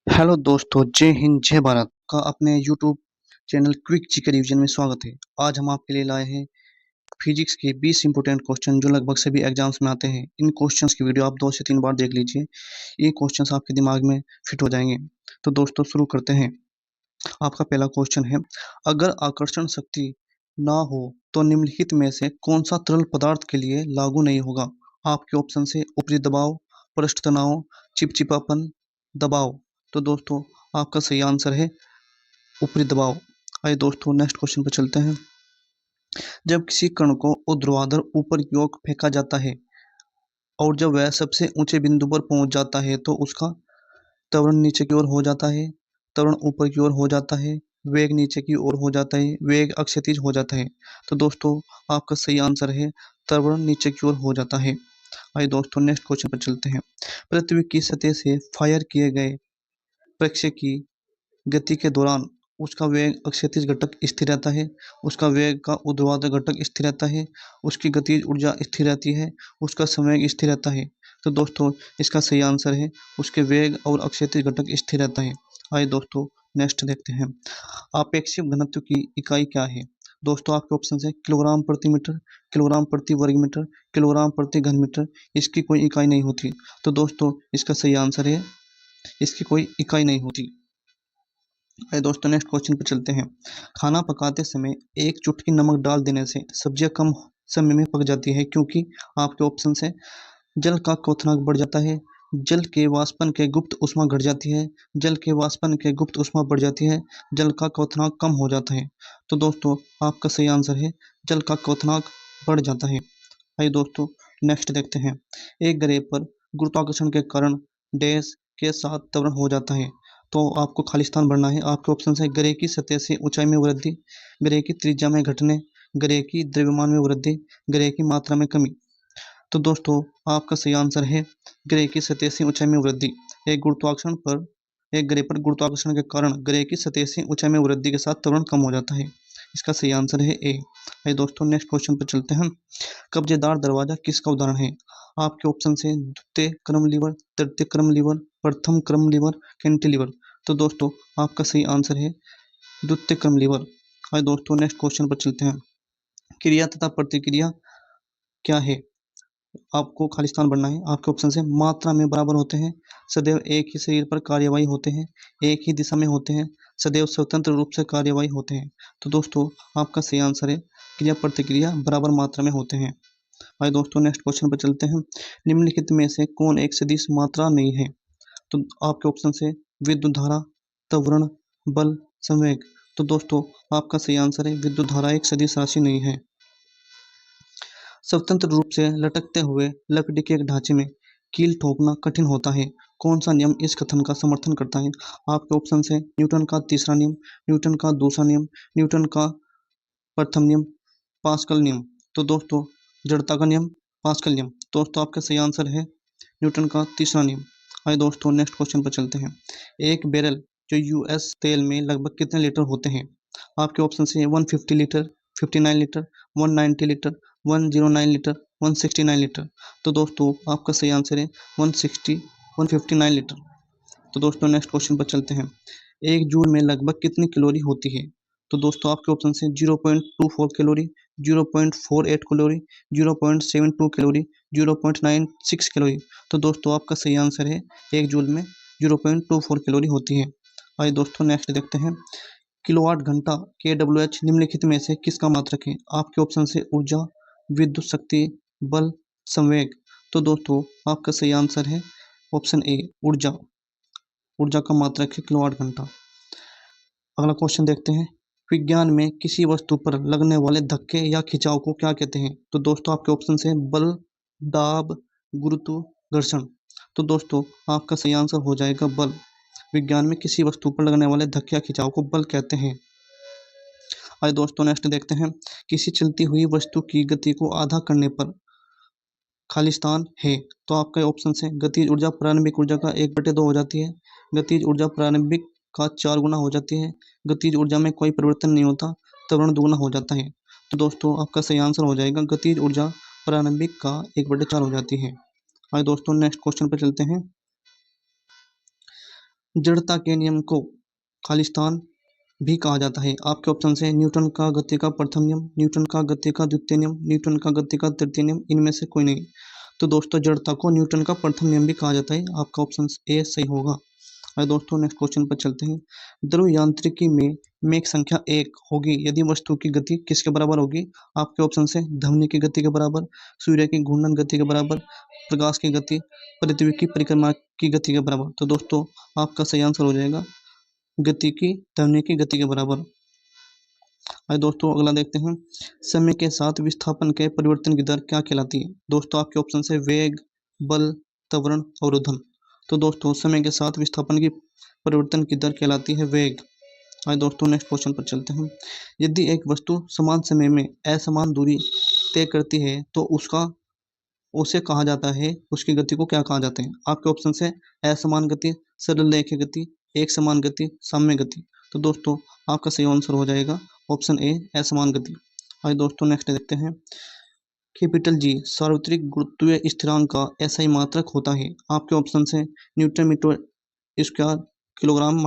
Hello दोस्तों, जय हिंद जय भारत का अपने YouTube channel quick GK revision में स्वागत है। आज हम आपके लिए लाए हैं फिजिक्स के 20 इंपोर्टेंट क्वेश्चन जो लगभग सभी एग्जाम्स में आते हैं। इन क्वेश्चंस की वीडियो आप 2 से 3 बार देख लीजिए, ये क्वेश्चंस आपके दिमाग में फिट हो जाएंगे। तो दोस्तों शुरू करते हैं। आपका पहला क्वेश्चन है, अगर आकर्षण शक्ति ना हो तो निम्नलिखित में से कौन सा तरल पदार्थ के लिए लागू नहीं होगा। आपके ऑप्शन है ऊपरी दबाव, पृष्ठ तनाव, चिपचिपापन, दबाव। तो दोस्तों आपका सही आंसर है ऊपरी दबाव। आइए दोस्तों नेक्स्ट क्वेश्चन पर चलते हैं। जब किसी कण को ऊर्ध्वाधर ऊपर की ओर फेंका जाता है और जब वह सबसे ऊंचे बिंदु पर पहुंच जाता है तो उसका त्वरण नीचे की ओर हो जाता है, त्वरण ऊपर की ओर हो जाता है, वेग नीचे की ओर हो जाता है, वेग अक्षैतिज हो जाता है। तो दोस्तों आपका सही आंसर है त्वरण नीचे की ओर हो जाता है। आइए दोस्तों नेक्स्ट क्वेश्चन पर चलते हैं। पृथ्वी की सतह से फायर किए गए प्रक्षेप की गति के दौरान उसका वेग अक्षैतिज घटक स्थिर रहता है, उसका वेग का ऊर्ध्वाधर घटक स्थिर रहता है, उसकी गतिज ऊर्जा स्थिर रहती है, उसका संवेग स्थिर रहता है। तो दोस्तों इसका सही आंसर है उसके वेग और अक्षैतिज घटक स्थिर रहता है। आइए दोस्तों नेक्स्ट देखते हैं। आपेक्षिक घनत्व की इकाई क्या है। दोस्तों आपके ऑप्शन है किलोग्राम प्रति मीटर, किलोग्राम प्रति वर्ग मीटर, किलोग्राम प्रति घन मीटर। इसकी कोई इकाई नहीं होती। तो दोस्तों इसका सही आंसर है इसकी कोई इकाई नहीं होती। आइए दोस्तों नेक्स्ट क्वेश्चन पर चलते हैं। खाना पकाते समय एक चुटकी नमक डाल देने से सब्जियां कम समय में पक जाती है क्योंकि आपके ऑप्शन है जल का क्वथनांक बढ़ जाता है, जल के वाष्पन के गुप्त ऊष्मा घट जाती है, जल के वाष्पन के गुप्त ऊष्मा बढ़ जाती है, जल का क्वथनांक कम हो जाता है। तो दोस्तों आपका सही आंसर है जल का क्वथनांक बढ़ जाता है। आइए दोस्तों नेक्स्ट देखते हैं। एक ग्रह पर गुरुत्वाकर्षण के कारण डैश के साथ त्वरण हो जाता है। तो आपको खाली स्थान भरना है। आपके ऑप्शन है ग्रह की सतह से ऊंचाई में वृद्धि, ग्रह की त्रिज्या में घटने, ग्रह की द्रव्यमान में वृद्धि, ग्रह की मात्रा में कमी। तो दोस्तों आपका सही आंसर है ग्रह की सतह से ऊंचाई में वृद्धि। एक ग्रह पर गुरुत्वाकर्षण के कारण ग्रह की सतह से ऊंचाई में वृद्धि के साथ त्वरण कम हो जाता है। इसका सही आंसर है ए। आइए दोस्तों नेक्स्ट क्वेश्चन पर चलते हैं। कब्जेदार दरवाजा किसका उदाहरण है। आपके ऑप्शन है द्वितीय क्रम लीवर, तृतीय क्रम लीवर, प्रथम क्रम लीवर, कैंटिलीवर। तो दोस्तों आपका सही आंसर है द्वितीय क्रम लीवर। आइए दोस्तों नेक्स्ट क्वेश्चन पर चलते हैं। क्रिया तथा प्रतिक्रिया क्या है। आपको खाली स्थान भरना है। आपके ऑप्शन है मात्रा में बराबर होते हैं, सदैव एक ही शरीर पर कार्यवाही होते हैं, एक ही दिशा में होते हैं, सदैव स्वतंत्र रूप से कार्यवाही होते हैं। तो दोस्तों आपका सही आंसर है क्रिया प्रतिक्रिया बराबर मात्रा में होते हैं। आइए दोस्तों नेक्स्ट क्वेश्चन पर चलते हैं। निम्नलिखित में से कौन एक सदिश मात्रा नहीं है। तो आपके ऑप्शन है विद्युत धारा, त्वरण, बल, संवेग। तो दोस्तों आपका सही आंसर है विद्युत धारा एक सदिश राशि नहीं है। स्वतंत्र रूप से लटकते हुए लकड़ी के एक ढांचे में कील ठोकना कठिन होता है। कौन सा नियम इस कथन का समर्थन करता है। आपके ऑप्शन है न्यूटन का तीसरा नियम, न्यूटन का दूसरा नियम, न्यूटन का प्रथम नियम, पास्कल नियम। तो दोस्तों जड़ता का नियम, पास्कल नियम। दोस्तों आपका सही आंसर है न्यूटन का तीसरा नियम। आइए दोस्तों नेक्स्ट क्वेश्चन पर चलते हैं। एक बैरल जो यूएस तेल में लगभग कितने लीटर होते हैं। आपके ऑप्शन है 150 litre, 59 litre, 190 litre, 109 litre, 169 litre. तो दोस्तों आपका सही आंसर है 160 159 लीटर। तो दोस्तों नेक्स्ट क्वेश्चन पर चलते हैं। एक जूल में लगभग कितनी कैलोरी होती है। तो दोस्तों आपके ऑप्शन है 0.24 कैलोरी, 0.48 कैलोरी, 0.72 कैलोरी, 0.96 कैलोरी। तो दोस्तों आपका सही आंसर है एक जूल में 0.24 कैलोरी होती है। आइए दोस्तों नेक्स्ट देखते हैं। किलोवाट घंटा KWH निम्नलिखित में से किसका मात्रक है। आपके ऑप्शन है ऊर्जा, विद्युत शक्ति, बल, संवेग। तो दोस्तों आपका सही आंसर है ऑप्शन ए ऊर्जा। ऊर्जा का मात्रक है किलोवाट घंटा। अगला क्वेश्चन देखते हैं। विज्ञान में किसी वस्तु पर लगने वाले धक्के या खिंचाव को क्या कहते हैं। तो दोस्तों आपके ऑप्शन है बल, दाब, गुरुत्व, घर्षण। तो दोस्तों आपका सही आंसर हो जाएगा बल। विज्ञान में किसी वस्तु पर लगने वाले धक्के या खिंचाव को बल कहते हैं। आइए दोस्तों नेक्स्ट देखते हैं। किसी चलती हुई वस्तु की गति को आधा करने पर खाली स्थान है। तो आपका ऑप्शन है गतिज ऊर्जा प्रारंभिक ऊर्जा का 1/2 हो जाती है, गतिज ऊर्जा प्रारंभिक का 4 गुना हो जाती है, गतिज ऊर्जा में कोई परिवर्तन नहीं होता, त्वरण दुगुना हो जाता है। तो दोस्तों आपका सही आंसर हो जाएगा गतिज ऊर्जा प्रारंभिक का 1/4 हो जाती है। आइए दोस्तों नेक्स्ट क्वेश्चन पर चलते हैं। जड़ता के नियम को खालिस्तान भी कहा जाता है। आपके ऑप्शन है न्यूटन का गति का प्रथम नियम, न्यूटन का गति का द्वितीय नियम, न्यूटन का गति का तृतीय नियम, इनमें से कोई नहीं। तो दोस्तों जड़ता को न्यूटन का प्रथम नियम भी कहा जाता है। आपका ऑप्शन ए सही होगा। और दोस्तों नेक्स्ट क्वेश्चन पर चलते हैं। द्रव यांत्रिकी में मेक संख्या 1 होगी यदि वस्तु की गति किसके बराबर होगी? आपके ऑप्शन है ध्वनि की गति के बराबर, सूर्य की घूर्णन गति के बराबर, प्रकाश की गति, पृथ्वी की परिक्रमा की गति के बराबर। तो दोस्तों आपका सही आंसर हो जाएगा गति की ध्वनि की गति के बराबर। और दोस्तों अगला देखते हैं। समय के साथ विस्थापन के परिवर्तन की दर क्या कहलाती है? दोस्तों आपके ऑप्शन है वेग, बल, त्वरण, अवरोधन। तो दोस्तों समय के साथ विस्थापन की परिवर्तन की दर कहलाती है वेग। और दोस्तों नेक्स्ट क्वेश्चन पर चलते हैं। यदि एक वस्तु समान समय में असमान दूरी तय करती है तो उसे कहा जाता है, उसकी गति को क्या कहा जाता है? आपके ऑप्शन है असमान गति, सरल रेखीय गति, एक समान गति, साम्य गति। तो दोस्तों आपका सही आंसर हो जाएगा ऑप्शन ए असमान गति। आइए दोस्तों नेक्स्ट देखते हैं। कैपिटल जी सार्वत्रिक गुरुत्वीय स्थिरांक का एसआई मात्रक होता है। आपके ऑप्शन है newton metre square kilogram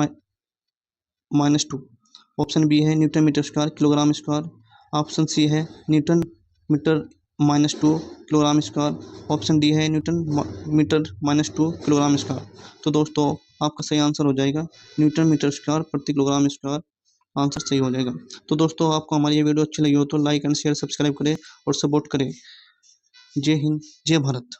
-2। Option B है newton metre square kilogram square. Option C है newton metre -2 kilogram square. Option D है न्यूटन मीटर -2 किलोग्राम स्क्वायर। तो दोस्तों आपका सही आंसर हो जाएगा न्यूटन मीटर स्क्वायर प्रति किलोग्राम स्क्वायर। आंसर सही हो जाएगा। तो दोस्तों आपको हमारी ये वीडियो अच्छी लगी हो तो लाइक एंड शेयर सब्सक्राइब करें और सपोर्ट करें। जय हिंद, जय भारत।